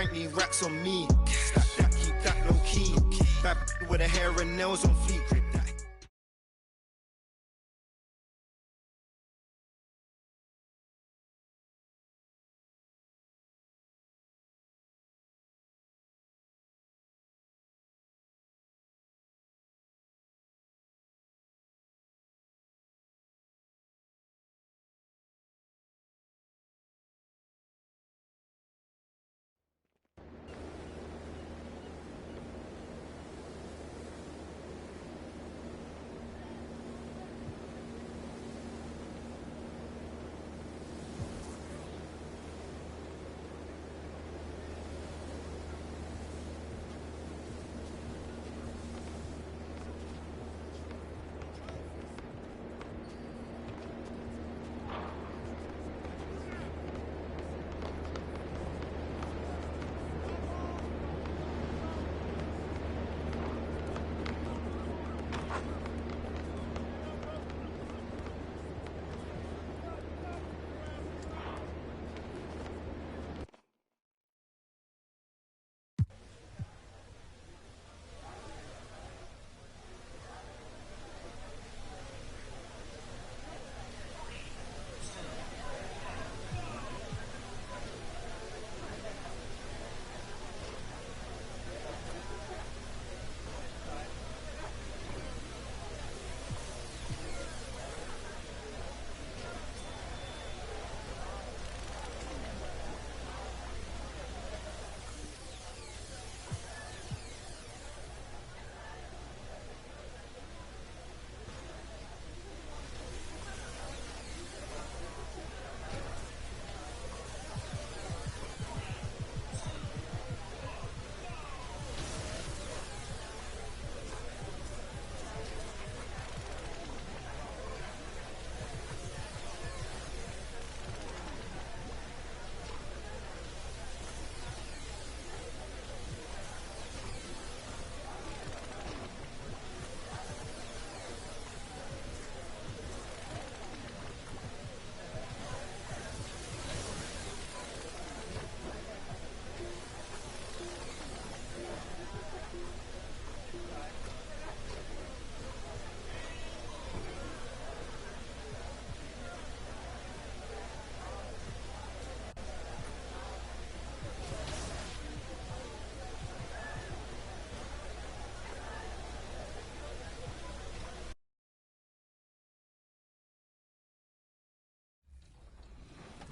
frankly, racks on me. Stack that, keep that low key. Bad with her hair and nails on fleek. Grip that.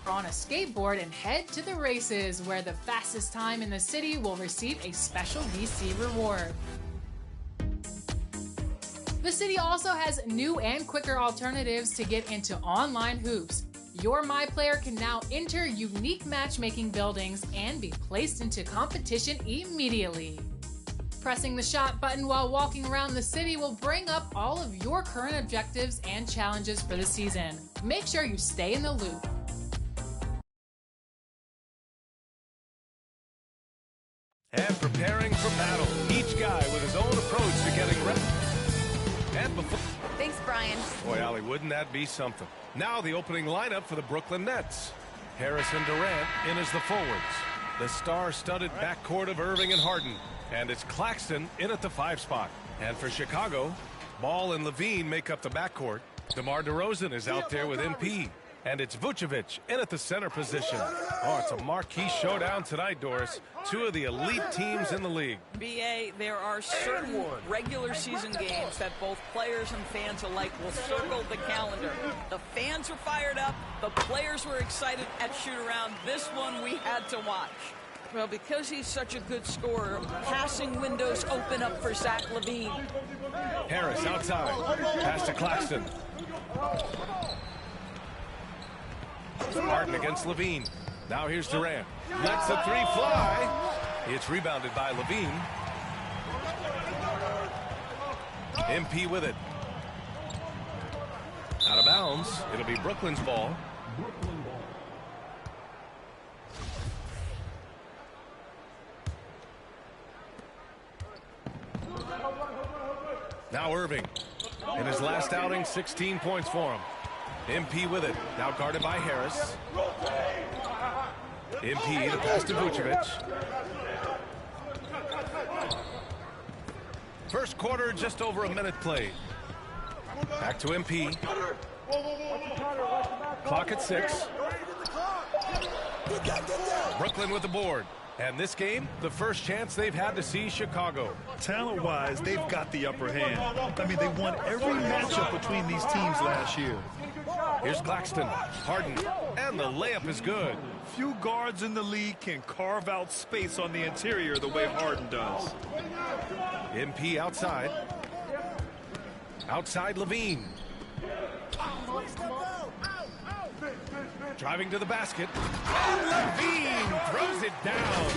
On a skateboard and head to the races, where the fastest time in the city will receive a special VC reward. The city also has new and quicker alternatives to get into online hoops. Your MyPlayer can now enter unique matchmaking buildings and be placed into competition immediately. Pressing the shot button while walking around the city will bring up all of your current objectives and challenges for the season. Make sure you stay in the loop. And preparing for battle. Each guy with his own approach to getting ready. And before... Thanks, Brian. Boy, Allie, wouldn't that be something? Now the opening lineup for the Brooklyn Nets. Harris and Durant in as the forwards. The star-studded backcourt of Irving and Harden. And it's Claxton in at the 5 spot. And for Chicago, Ball and Levine make up the backcourt. DeMar DeRozan is out there with MP. And it's Vucevic in at the center position. Oh, it's a marquee showdown tonight, Doris. Two of the elite teams in the league. B.A., there are certain regular season games that both players and fans alike will circle the calendar. The fans are fired up. The players were excited at shoot-around. This one we had to watch. Well, because he's such a good scorer, passing windows open up for Zach LaVine. Harris outside. Pass to Claxton. Harden against Levine. Now here's Durant. Lets the three fly. It's rebounded by Levine. MP with it. Out of bounds. It'll be Brooklyn's ball. Now Irving. In his last outing, 16 points for him. MP with it. Now guarded by Harris. MP to pass to Vucevic. First quarter, just over a minute played. Back to MP. Clock at 6. Brooklyn with the board. And this game, the first chance they've had to see Chicago. Talent-wise, they've got the upper hand. I mean, they won every matchup between these teams last year. Here's Claxton. Harden. And the layup is good. Few guards in the league can carve out space on the interior the way Harden does. MP outside. Outside Levine. Driving to the basket. And Levine throws it down.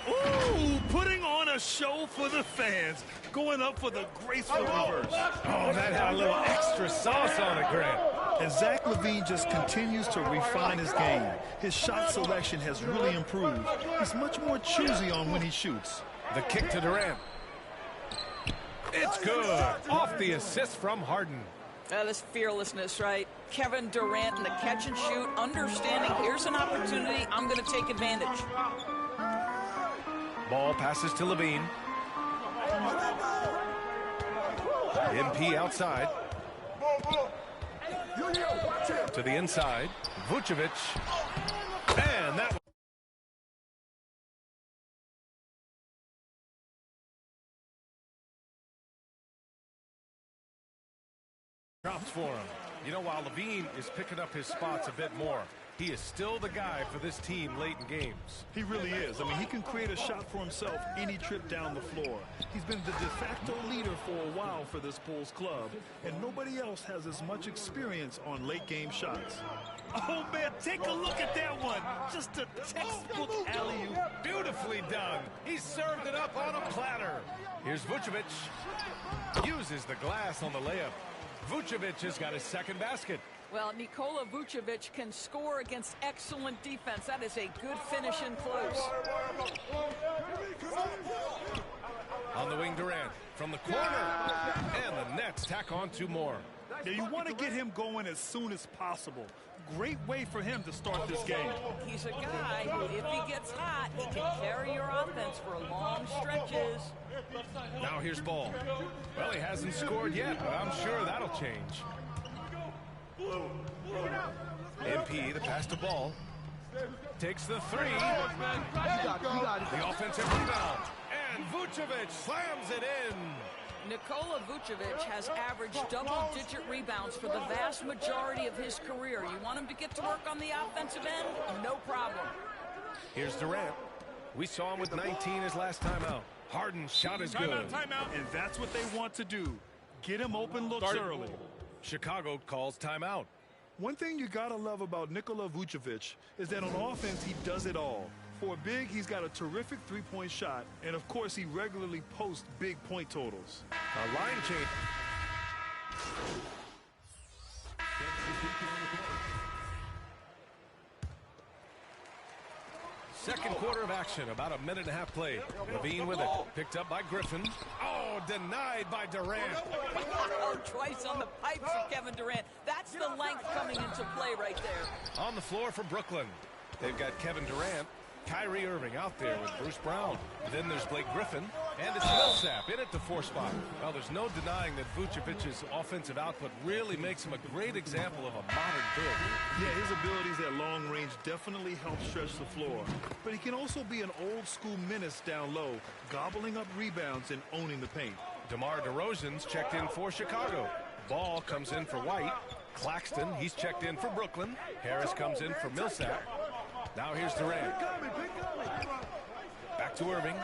Ooh, putting on a show for the fans. Going up for the graceful reverse. Oh, that had a little extra sauce on it, Grant. And Zach LaVine just continues to refine his game. His shot selection has really improved. He's much more choosy on when he shoots. The kick to Durant. It's good. Off the assist from Harden. This fearlessness, right? Kevin Durant in the catch and shoot, understanding here's an opportunity, I'm going to take advantage. Ball passes to Levine. MP outside. To the inside. Vucevic. And that drops for him. You know, while Levine is picking up his spots a bit more, he is still the guy for this team late in games. He really is. I mean, he can create a shot for himself any trip down the floor. He's been the de facto leader for a while for this Bulls club, and nobody else has as much experience on late game shots. Oh, man, take a look at that one. Just a textbook alley-oop. Beautifully done. He served it up on a platter. Here's Vucevic. Uses the glass on the layup. Vucevic has got his second basket. Well, Nikola Vucevic can score against excellent defense. That is a good finish in close. On the wing, Durant from the corner. And the Nets tack on 2 more. Now, you want to get him going as soon as possible. Great way for him to start this game. He's a guy who, if he gets hot, he can carry your offense for long stretches. Now here's Ball. Well, he hasn't scored yet, but I'm sure that'll change. MP, the pass to Ball. Takes the 3. The offensive rebound. And Vucevic slams it in. Nikola Vucevic has averaged double-digit rebounds for the vast majority of his career. You want him to get to work on the offensive end? No problem. Here's Durant. We saw him with 19 his last time out. Harden's shot is good. Timeout. And that's what they want to do. Get him open looks early. Chicago calls timeout. One thing you got to love about Nikola Vucevic is that on offense, he does it all. For a big, he's got a terrific three-point shot, and of course, he regularly posts big point totals. A line change. Second quarter of action, about a minute and a half played. Levine with it, picked up by Griffin. Oh, denied by Durant. Oh, twice on the pipes of Kevin Durant. That's the length coming into play right there. On the floor for Brooklyn. They've got Kevin Durant, Kyrie Irving out there with Bruce Brown. Then there's Blake Griffin, and it's Millsap in at the 4 spot. Well, there's no denying that Vucevic's offensive output really makes him a great example of a modern big. Yeah, his abilities at long range definitely help stretch the floor. But he can also be an old-school menace down low, gobbling up rebounds and owning the paint. DeMar DeRozan's checked in for Chicago. Ball comes in for White. Claxton, he's checked in for Brooklyn. Harris comes in for Millsap. Now here's Durant. Back to Irving.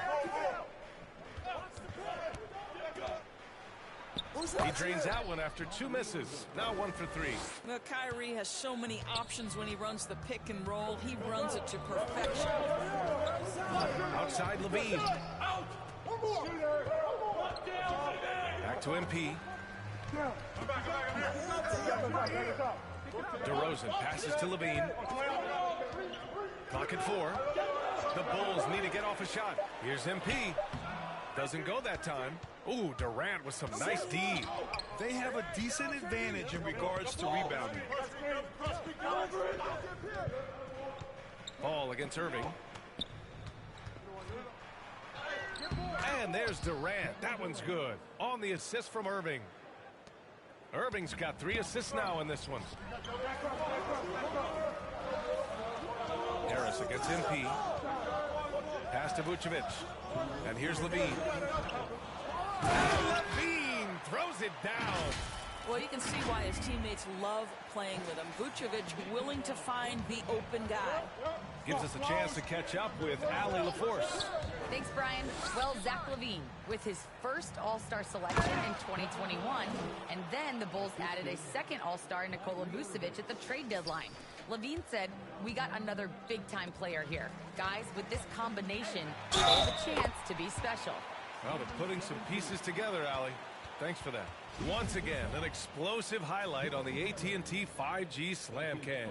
He drains that one after 2 misses. Now 1 for 3. Well, Kyrie has so many options when he runs the pick and roll. He runs it to perfection. Outside Levine. Back to MP. DeRozan passes to Levine. Clock at 4. The Bulls need to get off a shot. Here's MP. Doesn't go that time. Ooh, Durant with some nice D. They have a decent advantage in regards to rebounding. Ball against Irving. And And there's Durant. That one's good. On the assist from Irving. Irving's got 3 assists now in this one. Harris against MP. Pass to Vucevic. And here's Levine. Levine throws it down. Well, you can see why his teammates love playing with him. Vucevic willing to find the open guy. Gives us a chance to catch up with Allie LaForce. Thanks, Brian. Well, Zach LaVine with his first All-Star selection in 2021. And then the Bulls added a second All-Star, Nikola Vucevic, at the trade deadline. LaVine said, "We got another big-time player here. Guys, with this combination, they have a chance to be special." Well, they're putting some pieces together, Allie. Thanks for that. Once again, an explosive highlight on the AT&T 5G Slam Cam.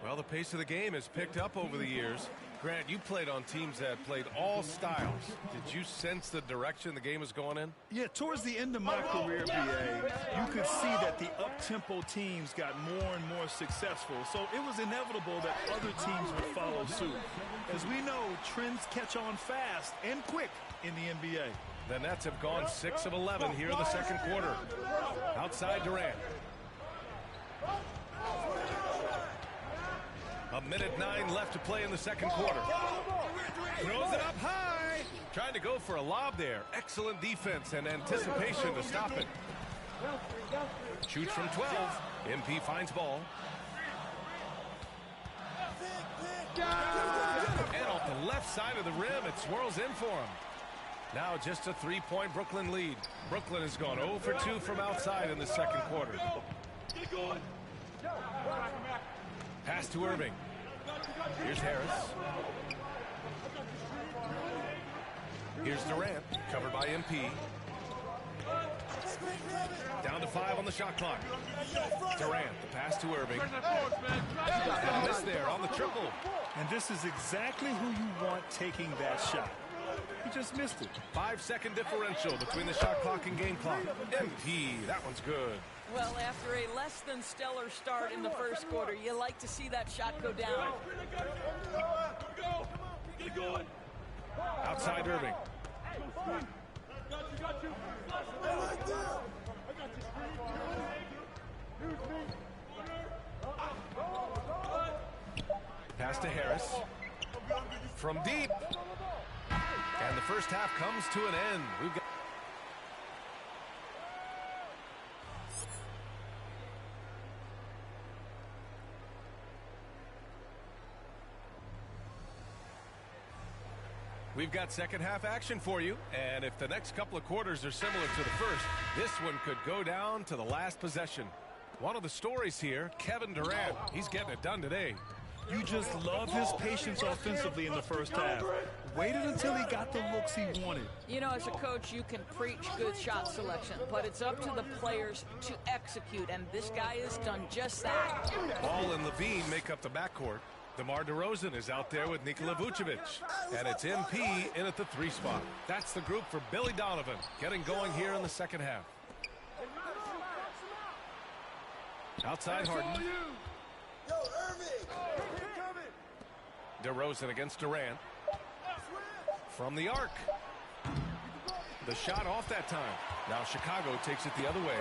Well, the pace of the game has picked up over the years. Grant, you played on teams that played all styles. Did you sense the direction the game is going in? Yeah, towards the end of my career, BA, you could see that the up-tempo teams got more and more successful. So it was inevitable that other teams would follow suit. As we know, trends catch on fast and quick in the NBA. The Nets have gone 6 of 11 here in the second quarter. Outside Durant. 1:09 left to play in the second quarter. Throws it up high. Trying to go for a lob there. Excellent defense and anticipation to stop it. Shoots from 12. MP finds ball. And off the left side of the rim, it swirls in for him. Now just a 3-point Brooklyn lead. Brooklyn has gone 0 for 2 from outside in the second quarter. Pass to Irving. Here's Harris. Here's Durant, covered by MP. Down to 5 on the shot clock. Durant, the pass to Irving. And miss there on the triple. And this is exactly who you want taking that shot. He just missed it. 5-second differential between the shot clock and game clock. MP, that one's good. Well, after a less than stellar start in the first quarter, you like to see that shot go down. Outside Irving. Pass to Harris. From deep. And the first half comes to an end. We've got second half action for you, and if the next couple of quarters are similar to the first, this one could go down to the last possession. One of the stories here, Kevin Durant, he's getting it done today. You just love his patience offensively in the first half. Waited until he got the looks he wanted. You know, as a coach, you can preach good shot selection, but it's up to the players to execute, and this guy has done just that. Ball and Levine make up the backcourt. DeMar DeRozan is out there with Nikola Vucevic. And it's MP in at the 3 spot. That's the group for Billy Donovan, getting going here in the second half. Outside Harden. DeRozan against Durant. From the arc. The shot off that time. Now Chicago takes it the other way.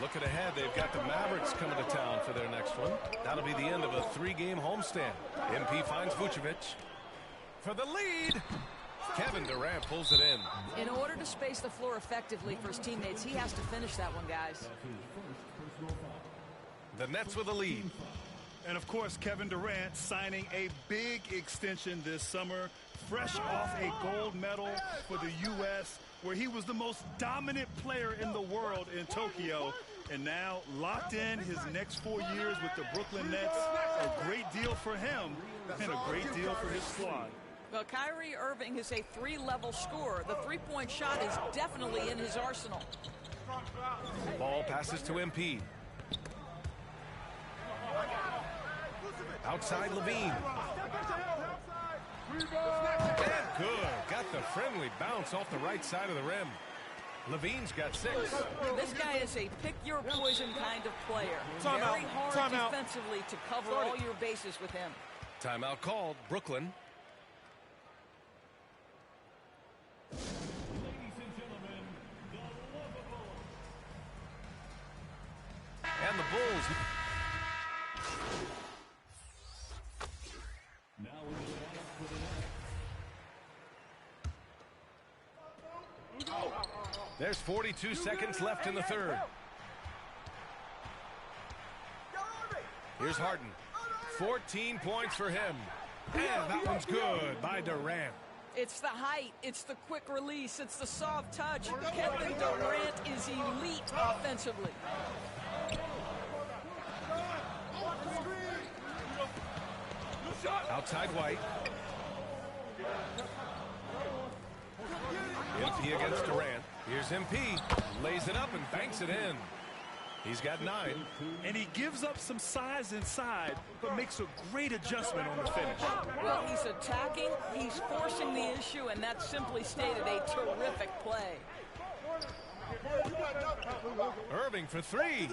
Looking ahead, they've got the Mavericks coming to town for their next one. That'll be the end of a 3-game homestand. MP finds Vucevic for the lead. Kevin Durant pulls it in. In order to space the floor effectively for his teammates, he has to finish that one, guys. The Nets with a lead. And of course, Kevin Durant signing a big extension this summer, fresh off a gold medal for the U.S., where he was the most dominant player in the world in Tokyo. And now locked in his next 4 years with the Brooklyn Nets. A great deal for him and a great deal for his squad. Well, Kyrie Irving is a 3-level scorer. The 3-point shot is definitely in his arsenal. Ball passes to MP. Outside Levine. And good. Got the friendly bounce off the right side of the rim. Levine's got 6. This guy is a pick-your-poison kind of player. Timeout. Very hard defensively to cover all your bases with him. Timeout called. Brooklyn. Bulls. There's 42 seconds left in the third. Here's Harden. 14 points for him. And that one's good by Durant. It's the height, it's the quick release, it's the soft touch. Kevin Durant is elite offensively. Outside White. MP against Durant. Here's MP. Lays it up and banks it in. He's got 9. And he gives up some size inside, but makes a great adjustment on the finish. Well, he's attacking, he's forcing the issue, and that's simply stated a terrific play. Irving for 3.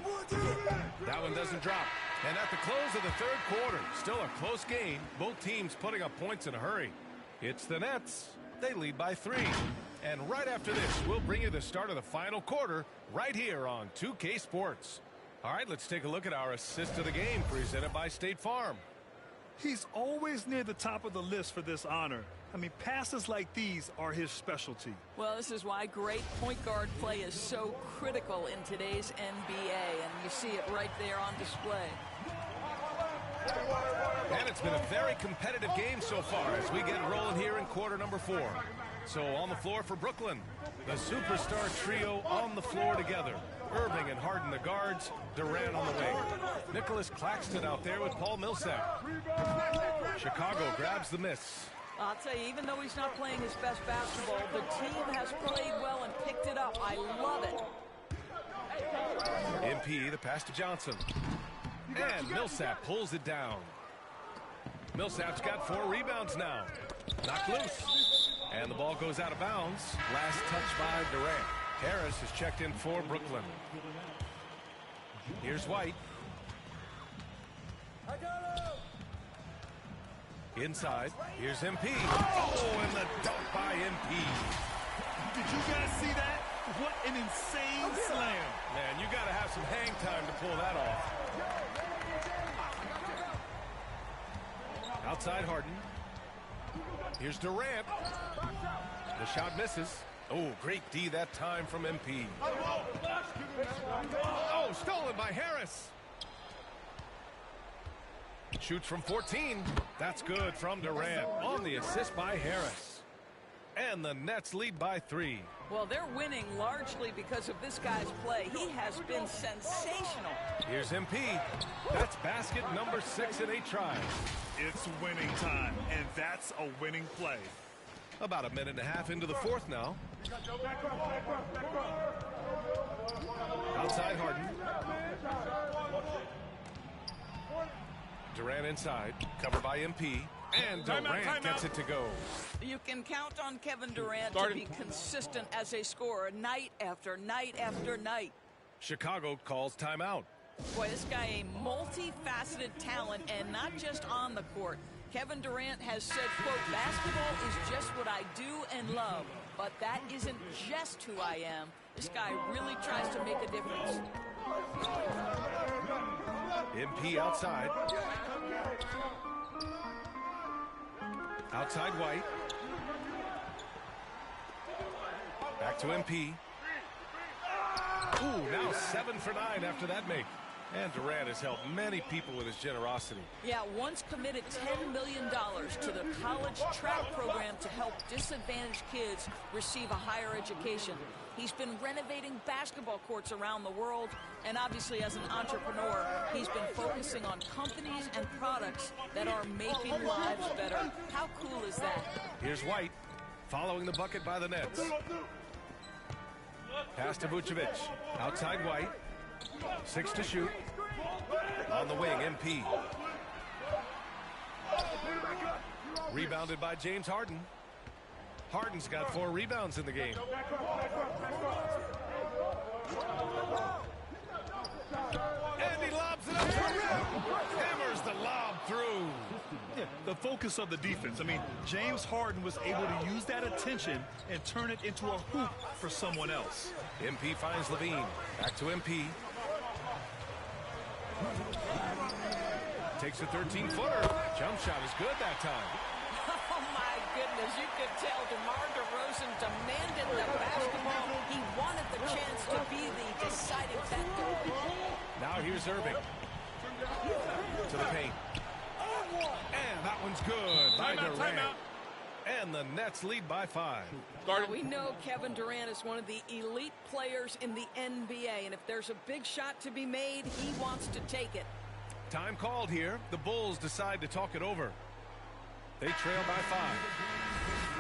That one doesn't drop. And at the close of the third quarter, still a close game. Both teams putting up points in a hurry. It's the Nets. They lead by 3. And right after this, we'll bring you the start of the final quarter right here on 2K Sports. All right, let's take a look at our assist of the game presented by State Farm. He's always near the top of the list for this honor. I mean, passes like these are his specialty. Well, this is why great point guard play is so critical in today's NBA, and you see it right there on display. And it's been a very competitive game so far as we get rolling here in quarter number 4. So on the floor for Brooklyn, the superstar trio on the floor together. Irving and Harden the guards, Durant on the wing. Nicholas Claxton out there with Paul Millsap. Chicago grabs the miss. I'll tell you, even though he's not playing his best basketball, the team has played well and picked it up. I love it. MP, the pass to Johnson. And Millsap pulls it down. Millsap's got 4 rebounds now. Knocked loose. And the ball goes out of bounds. Last touch by Durant. Harris is checked in for Brooklyn. Here's White. Inside. Here's MP. Oh, and the dunk by MP. Did you guys see that? What an insane slam. Man, you got to have some hang time to pull that off. Outside Harden. Here's Durant. The shot misses. Oh, great D that time from MP. Oh, stolen by Harris. Shoots from 14. That's good from Durant on the assist by Harris. And the Nets lead by 3. Well, they're winning largely because of this guy's play. He has been sensational. Here's MP. That's basket number 6 in 8 tries. It's winning time, and that's a winning play. About a minute and a half into the fourth now. Outside Harden. Durant inside, covered by MP, and Durant gets it to go. You can count on Kevin Durant to be consistent as a scorer night after night after night. Chicago calls timeout. Boy, this guy a multifaceted talent, and not just on the court. Kevin Durant has said, quote, basketball is just what I do and love, but that isn't just who I am. This guy really tries to make a difference. MP outside. Outside White. Back to MP. Ooh, now 7 for 9 after that make. And Durant has helped many people with his generosity. Yeah, once committed $10 million to the college track program to help disadvantaged kids receive a higher education. He's been renovating basketball courts around the world, and obviously as an entrepreneur, he's been focusing on companies and products that are making lives better. How cool is that? Here's White, following the bucket by the Nets. Pass to Vucevic. Outside White. 6 to shoot. On the wing, MP. Rebounded by James Harden. Harden's got 4 rebounds in the game. And he lobs it up to the rim. Hammers the lob through. Yeah, the focus of the defense. I mean, James Harden was able to use that attention and turn it into a hoop for someone else. MP finds Levine. Back to MP. Takes a 13-footer. Jump shot is good that time. Oh, my goodness. You could tell DeMar DeRozan demanded the basketball. He wanted the chance to be the deciding factor. Now here's Irving. To the paint. And that one's good by Durant. And the Nets lead by 5. We know Kevin Durant is one of the elite players in the NBA, and if there's a big shot to be made, he wants to take it. Time called here. The Bulls decide to talk it over. They trail by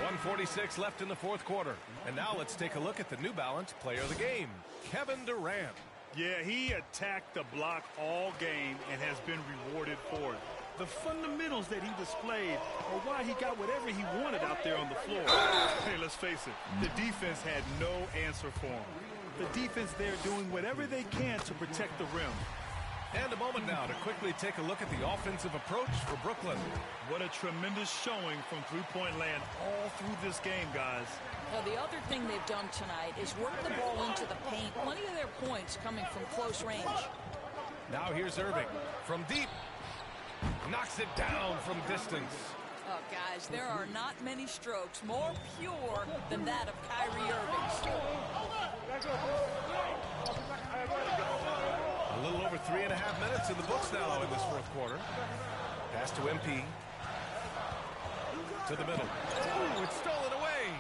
5. 1:46 left in the fourth quarter. And now let's take a look at the New Balance player of the game, Kevin Durant. Yeah, he attacked the block all game and has been rewarded for it. The fundamentals that he displayed are why he got whatever he wanted out there on the floor. Hey, let's face it, the defense had no answer for him. The defense there doing whatever they can to protect the rim. And a moment now to quickly take a look at the offensive approach for Brooklyn. What a tremendous showing from three-point land all through this game, guys. Now, the other thing they've done tonight is work the ball into the paint. Plenty of their points coming from close range. Now here's Irving from deep. Knocks it down from distance. Oh, guys, there are not many strokes more pure than that of Kyrie Irving's. A little over 3.5 minutes in the books now in this fourth quarter. Pass to MP. To the middle. Ooh, it's stolen away.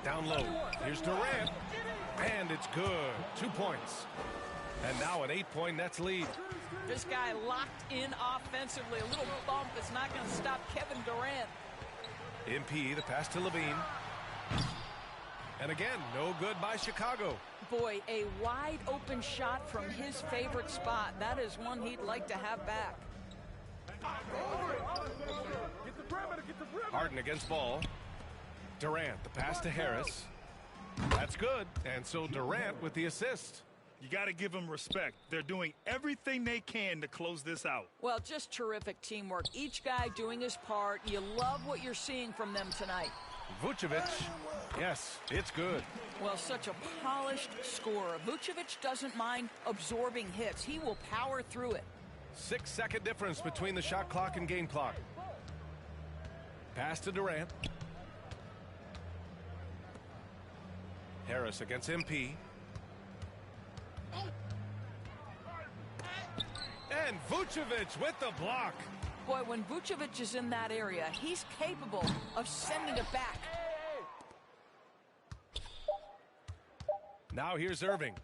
Down low. Here's Durant. And it's good. 2 points. And now an 8-point Nets lead. This guy locked in offensively. A little bump is not going to stop Kevin Durant. MP, the pass to Levine. And again, no good by Chicago. Boy, a wide open shot from his favorite spot. That is one he'd like to have back. Harden against ball. Durant, the pass to Harris. That's good. And so Durant with the assist. You got to give them respect. They're doing everything they can to close this out. Well, just terrific teamwork. Each guy doing his part. You love what you're seeing from them tonight. Vucevic. Yes, it's good. Well, such a polished scorer. Vucevic doesn't mind absorbing hits. He will power through it. 6-second difference between the shot clock and game clock. Pass to Durant. Harris against MP. And Vucevic with the block. Boy, when Vucevic is in that area, he's capable of sending it back. Now here's Irving.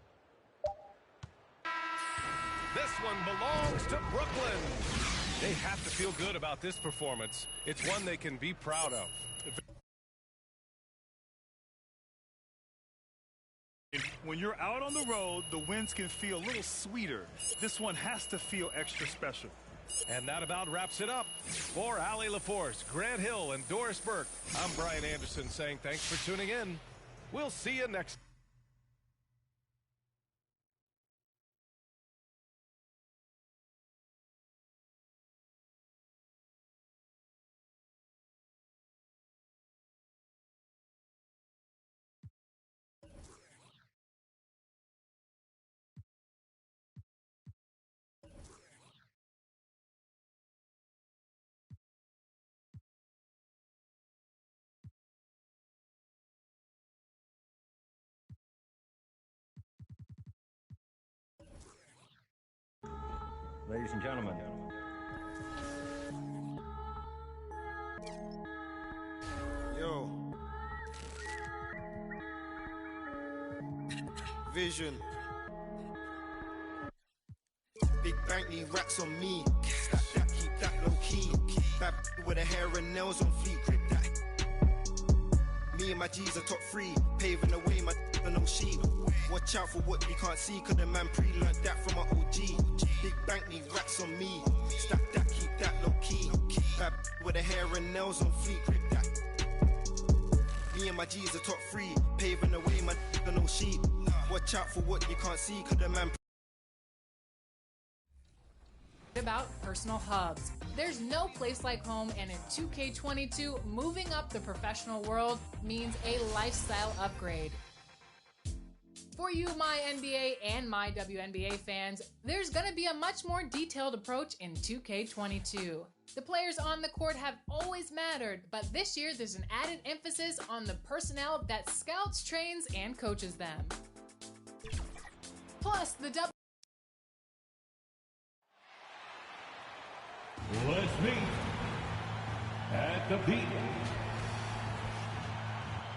This one belongs to Brooklyn. They have to feel good about this performance. It's one they can be proud of. When you're out on the road, the wins can feel a little sweeter. This one has to feel extra special. And that about wraps it up. For Allie LaForce, Grant Hill, and Doris Burke, I'm Brian Anderson saying thanks for tuning in. We'll see you next. Ladies and gentlemen. Yo. Vision. Big bank need racks on me. Stack that, keep that low key. Bad with her hair and nails on fleek. Grip that. Me and my G's are top 3. Paving the way, my no sheep. Watch out for what you can't see, cause the man pre-learned that from my OG. Big bank need racks on me. Stack that, keep that low key. Bad with her hair and nails on fleek. Grip that. Me and my G's are top 3. Paving the way, my no sheep. Watch out for what you can't see, cause the man about personal hubs. There's no place like home, and in 2K22, moving up the professional world means a lifestyle upgrade. For you, my NBA and my WNBA fans, there's going to be a much more detailed approach in 2K22. The players on the court have always mattered, but this year there's an added emphasis on the personnel that scouts, trains, and coaches them. Plus, the Let's meet at the peak.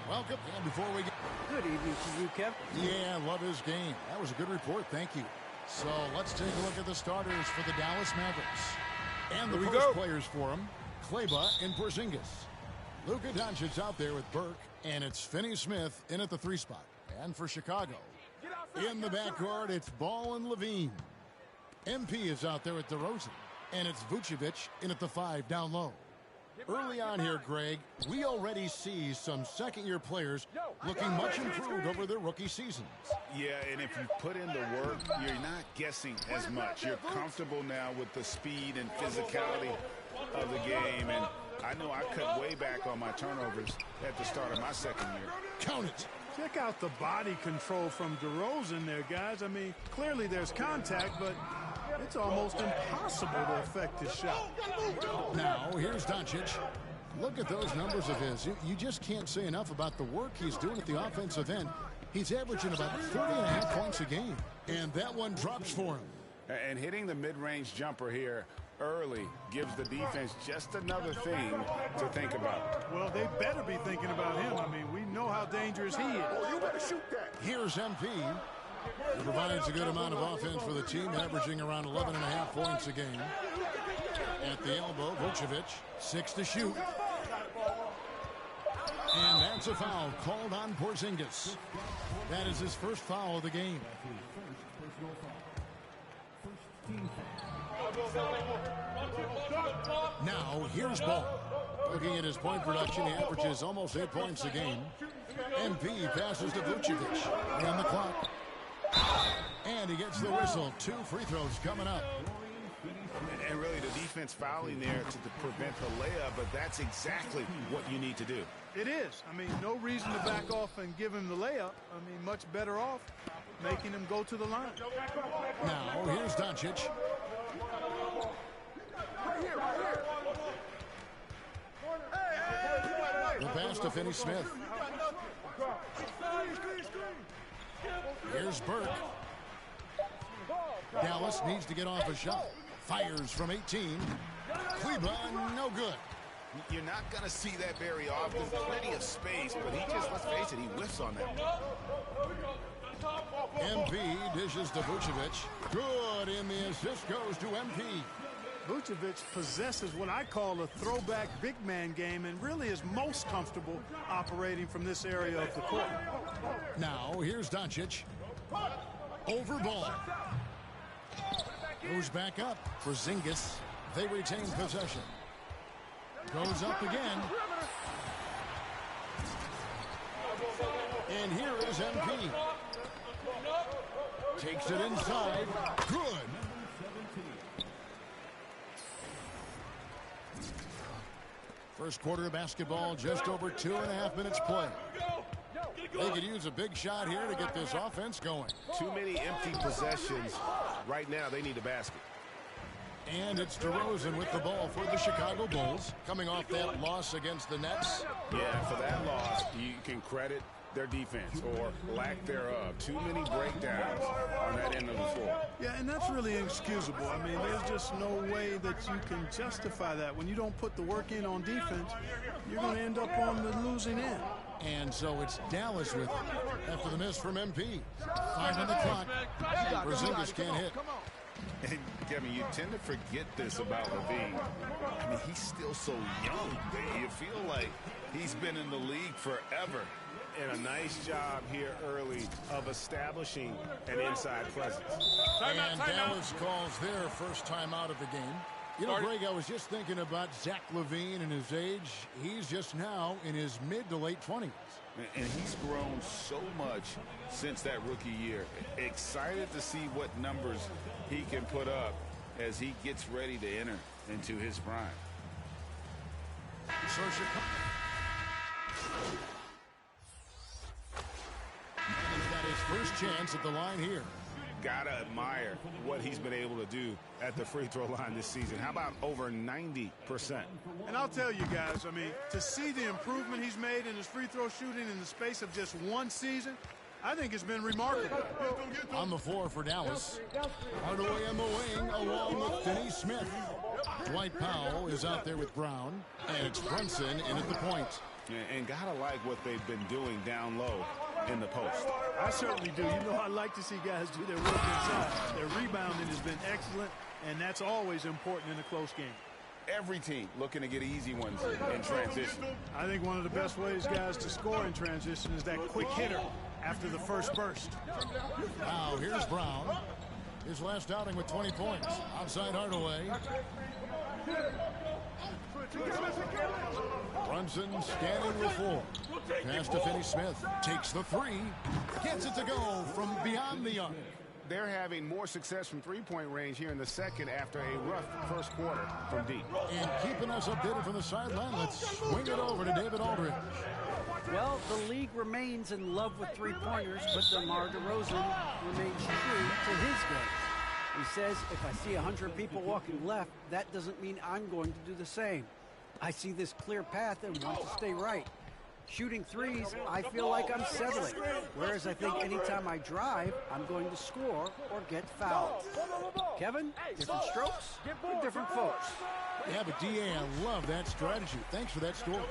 Welcome. And before we get... Good evening to you, Kev. Yeah, love his game. That was a good report. Thank you. So let's take a look at the starters for the Dallas Mavericks. And the first players for them, Kleba and Porzingis. Luka Doncic's out there with Burke, and it's Finney-Smith in at the 3 spot. And for Chicago, in the backcourt, it's Ball and Levine. MP is out there with DeRozan, and it's Vucevic in at the 5 down low. Early on here, Greg, we already see some second-year players looking much improved over their rookie seasons. Yeah, and if you put in the work, you're not guessing as much. You're comfortable now with the speed and physicality of the game. And I know I cut way back on my turnovers at the start of my second year. Count it. Check out the body control from DeRozan there, guys. I mean, clearly there's contact, but it's almost impossible to affect his shot. Now, here's Doncic. Look at those numbers of his. You just can't say enough about the work he's doing at the offensive end. He's averaging about 30.5 points a game, and that one drops for him. And hitting the mid-range jumper here early gives the defense just another thing to think about. Well, they better be thinking about him. I mean, we know how dangerous he is. Oh, you better shoot that. Here's MP. He provides a good amount of offense for the team, averaging around 11.5 points a game. At the elbow, Vucevic, 6 to shoot. And that's a foul called on Porzingis. That is his first foul of the game. Now, here's Ball. Looking at his point production, he averages almost 8 points a game. MP passes to Vucevic. On the clock. And he gets the whistle. 2 free throws coming up. And really the defense fouling there to prevent the layup, but that's exactly what you need to do. It is. I mean, no reason to back off and give him the layup. I mean, much better off making him go to the line. Now, here's Doncic. The pass to Finney-Smith. Here's Burke. Dallas needs to get off a shot. Fires from 18. Kleba, no good. You're not going to see that very often. Plenty of space, but he just, let's face it, he whiffs on that. MP dishes to Vucevic. Good, and the assist goes to MP. Vucevic possesses what I call a throwback big man game and really is most comfortable operating from this area of the court. Now, here's Doncic. Over Ball. Goes back up for Porzingis. They retain possession. Goes up again. And here is MP. Takes it inside. Good. First quarter of basketball, just over 2.5 minutes play. They could use a big shot here to get this offense going. Too many empty possessions. Right now, they need a basket. And it's DeRozan with the ball for the Chicago Bulls, coming off that loss against the Nets. Yeah, for that loss, you can credit their defense or lack thereof. Too many breakdowns on that end of the floor. Yeah, and that's really inexcusable. I mean, there's just no way that you can justify that. When you don't put the work in on defense, you're going to end up on the losing end. And so it's Dallas with it after the miss from MP. 5 on the clock. Porzingis can't hit. And, Kevin, you tend to forget this about Levine. I mean, he's still so young. You feel like he's been in the league forever. And a nice job here early of establishing an inside presence. And Dallas calls their first time out of the game. You know, Greg, I was just thinking about Zach LaVine and his age. He's just now in his mid to late 20s. And he's grown so much since that rookie year. Excited to see what numbers he can put up as he gets ready to enter into his prime. So Chicago got his first chance at the line here. Gotta admire what he's been able to do at the free throw line this season. How about over 90%? And I'll tell you guys, I mean, to see the improvement he's made in his free throw shooting in the space of just one season, I think it's been remarkable. On the floor for Dallas. Hardaway in the wing along with Finney Smith. Dwight Powell is out there with Brown. And it's Brunson in at the point. And gotta like what they've been doing down low in the post. I certainly do. You know, I like to see guys do their work inside. Their rebounding has been excellent, and that's always important in a close game. Every team looking to get easy ones in transition. I think one of the best ways, guys, to score in transition is that quick hitter after the first burst. Now here's Brown. His last outing with 20 points. Outside Hardaway. Brunson standing with 4. Pass to Finney Smith. Takes the 3. Gets it to go from beyond the arc. They're having more success from three-point range here in the second after a rough first quarter from deep. And keeping us updated from the sideline, let's swing it over to David Aldridge. Well, the league remains in love with three-pointers, but DeMar DeRozan remains true to his game. He says, if I see 100 people walking left, that doesn't mean I'm going to do the same. I see this clear path and want to stay right. Shooting threes, I feel like I'm settling. Whereas I think anytime I drive, I'm going to score or get fouled. Kevin, different strokes for different folks. Yeah, but DA, I love that strategy. Thanks for that story.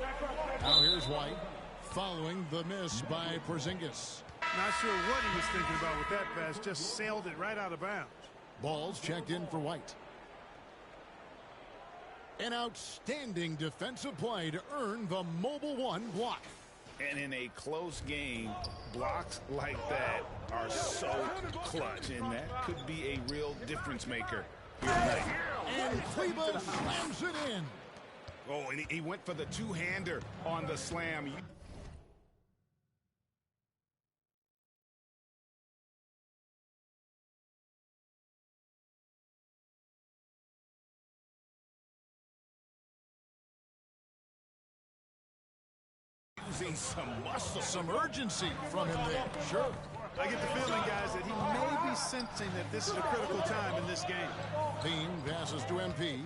Now here's White following the miss by Porzingis. Not sure what he was thinking about with that pass. Just sailed it right out of bounds. Ball's checked in for White. An outstanding defensive play to earn the Mobile One block. And in a close game, blocks like that are so clutch, and that could be a real difference maker here tonight. And Cleveland slams it in. Oh, and he went for the two-hander on the slam. Using some muscle, some urgency from him there. Sure. I get the feeling, guys, that he may be sensing that this is a critical time in this game. Bean passes to MP.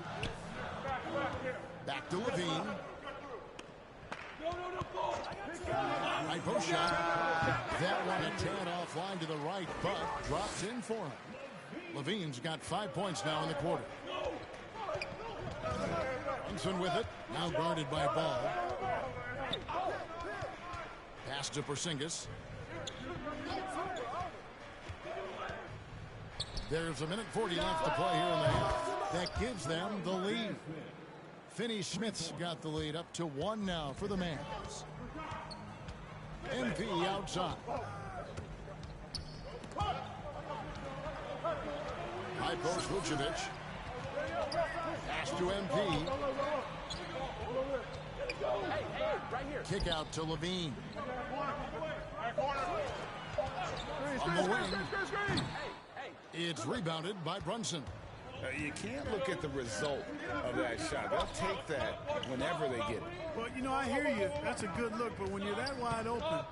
Back to Levine. Right post shot. That one a tad offline to the right, but drops in for him. Levine's got 5 points now in the quarter. Brunson with it. Now guarded by Ball. Pass to Porzingis. There's a minute 40 left to play here in the half. That gives them the lead. Finney Smith's got the lead up to 1 now for the Mavs. MP outside. High post Vucevic. Pass to MP. Kick out to Levine. On the wing. It's rebounded by Brunson. You can't look at the result of that shot. They'll take that whenever they get it. Well, you know, I hear you. That's a good look, but when you're that wide open,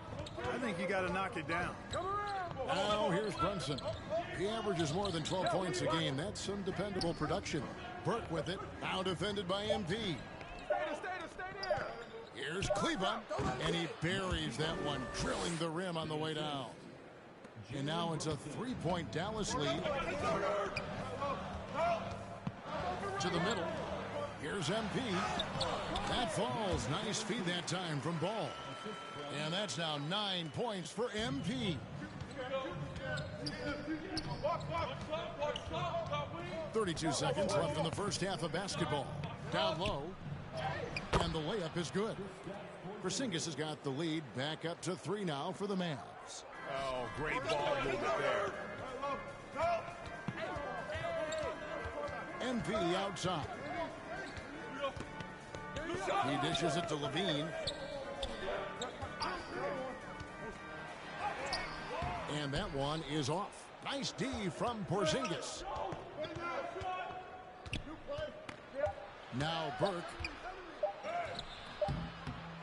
I think you got to knock it down. Now here's Brunson. He averages more than 12 points a game. That's some dependable production. Burke with it. Now defended by MP. Here's Kleba, and he buries that one, drilling the rim on the way down. And now it's a 3-point Dallas lead. To the middle. Here's MP. That falls. Nice feed that time from Ball. And that's now 9 points for MP. 32 seconds left in the first half of basketball. Down low. And the layup is good. Porzingis has got the lead back up to 3 now for the Mavs. Oh, great ball movement there. MP outside. He dishes it to Levine. And that one is off. Nice D from Porzingis. Now Burke.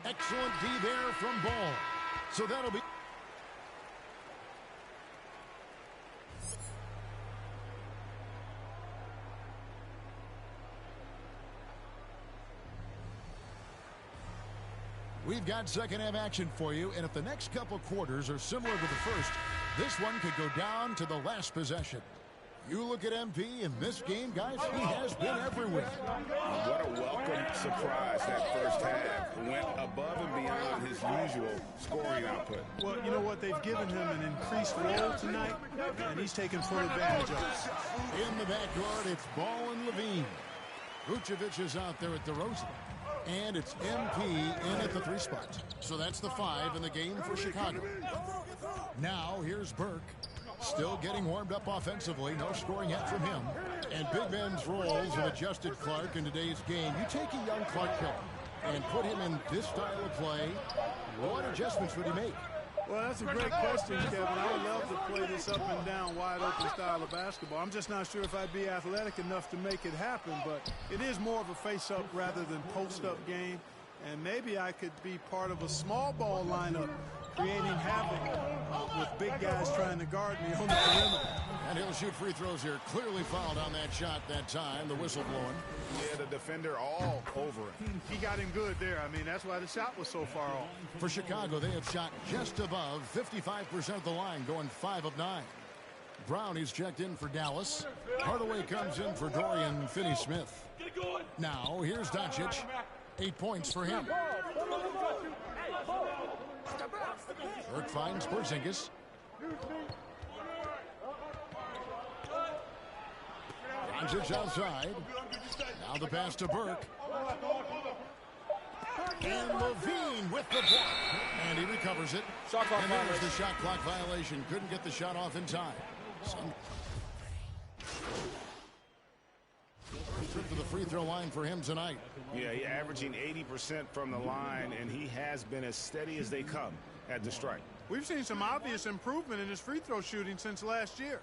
Excellent D there from Ball. So that'll be... We've got second half action for you, and if the next couple quarters are similar to the first, this one could go down to the last possession. You look at MP in this game, guys, he has been everywhere. What a welcome surprise that first half. Went above and beyond his usual scoring output. Well, you know what? They've given him an increased role tonight, and he's taken full advantage of it. In the backcourt, it's Ball and Levine. Vucevic is out there at DeRozan. And it's MP in at the 3 spot. So that's the 5 in the game for Chicago. Now here's Burke. Still getting warmed up offensively. No scoring yet from him. And big men's roles have adjusted Clark in today's game. You take a young Clark Hill and put him in this style of play. What adjustments would he make? Well, that's a great question, Kevin. I would love to play this up and down, wide open style of basketball. I'm just not sure if I'd be athletic enough to make it happen, but it is more of a face-up rather than post-up game. And maybe I could be part of a small ball lineup, creating havoc with big guys trying to guard me on the perimeter. And he'll shoot free throws here. Clearly fouled on that shot that time. The whistle blowing. Yeah, the defender all over it. He got him good there. I mean, that's why the shot was so far off. For Chicago, they have shot just above 55% of the line, going 5 of 9. Brown, he's checked in for Dallas. Hardaway comes in for Dorian Finney-Smith. Now, here's Doncic. 8 points for him. Burke finds Porzingis. Doncic outside. Now the pass to Burke. And Levine with the block. And he recovers it. And there's the shot clock violation. Couldn't get the shot off in time. To the free throw line for him tonight. Yeah, he's averaging 80% from the line, and he has been as steady as they come at the strike. We've seen some obvious improvement in his free throw shooting since last year.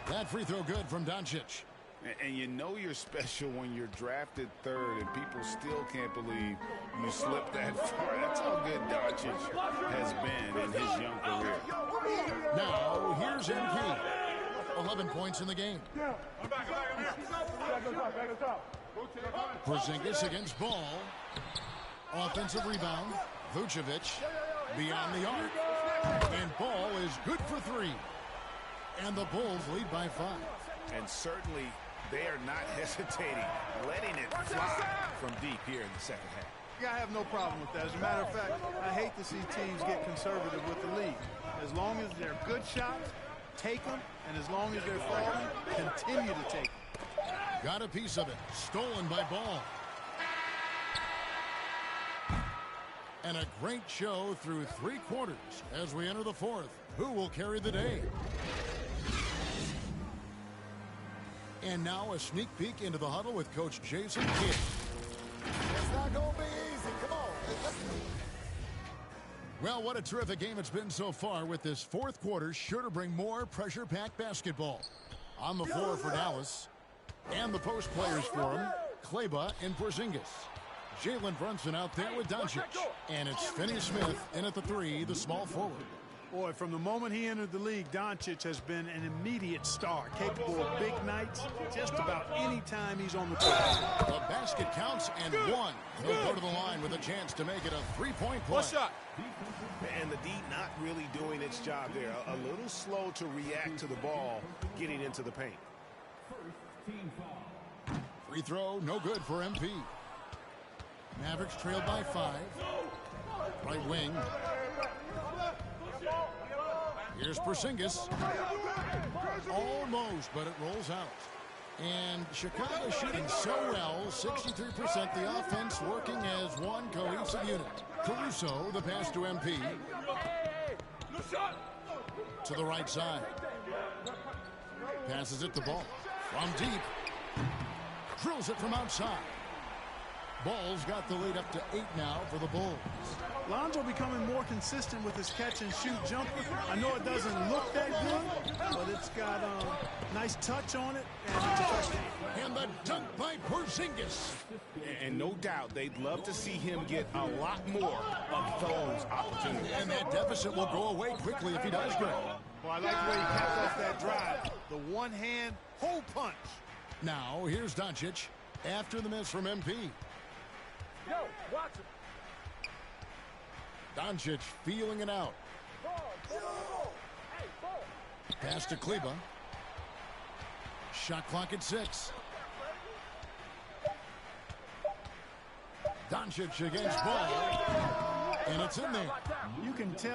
That free throw good from Doncic. And you know you're special when you're drafted 3rd and people still can't believe you slipped that far. That's how good Doncic has been in his young career. Now, here's MP. 11 points in the game. Porzingis against Ball. Offensive rebound. Vucevic beyond the arc. And Ball is good for 3. And the Bulls lead by 5. And certainly they are not hesitating, letting it fly from deep here in the second half. Yeah, I have no problem with that. As a matter of fact, I hate to see teams get conservative with the lead. As long as they're good shots, take them, and as long as they're falling, continue to take them. Got a piece of it. Stolen by Ball. And a great show through 3 quarters as we enter the 4th. Who will carry the day? And now a sneak peek into the huddle with Coach Jason Kidd. It's not going to be easy. Come on. Well, what a terrific game it's been so far, with this 4th quarter sure to bring more pressure-packed basketball. On the floor for Dallas. And the post players for him, Kleba and Porzingis. Jalen Brunson out there with Doncic. And it's Finney-Smith in at the 3, the small forward. Boy, from the moment he entered the league, Doncic has been an immediate star, capable of big nights just about any time he's on the court. The basket counts and 1. He'll go to the line with a chance to make it a 3-point play. One shot. And the D not really doing its job there. A little slow to react to the ball getting into the paint. Free throw, no good for MP. Mavericks trailed by 5. Right wing. Here's Porzingis. Almost, but it rolls out. And Chicago shooting so well, 63%. The offense working as one cohesive unit. Caruso, the pass to MP. To the right side. Passes it to Ball. From deep. Drills it from outside. Ball's got the lead up to 8 now for the Bulls. Lonzo becoming more consistent with his catch-and-shoot jumper. I know it doesn't look that good, but it's got a nice touch on it, and it's effective. And the dunk by Porzingis. And no doubt they'd love to see him get a lot more of those opportunities. And that deficit will go away quickly if he does, Greg. Well, I like the way he capped off that drive. The one-hand hole punch. Now, here's Doncic. after the miss from MP. Yo, watch him. Doncic feeling it out. Pass to Kleba. Shot clock at 6. Doncic against Ball. And it's in there. You can tell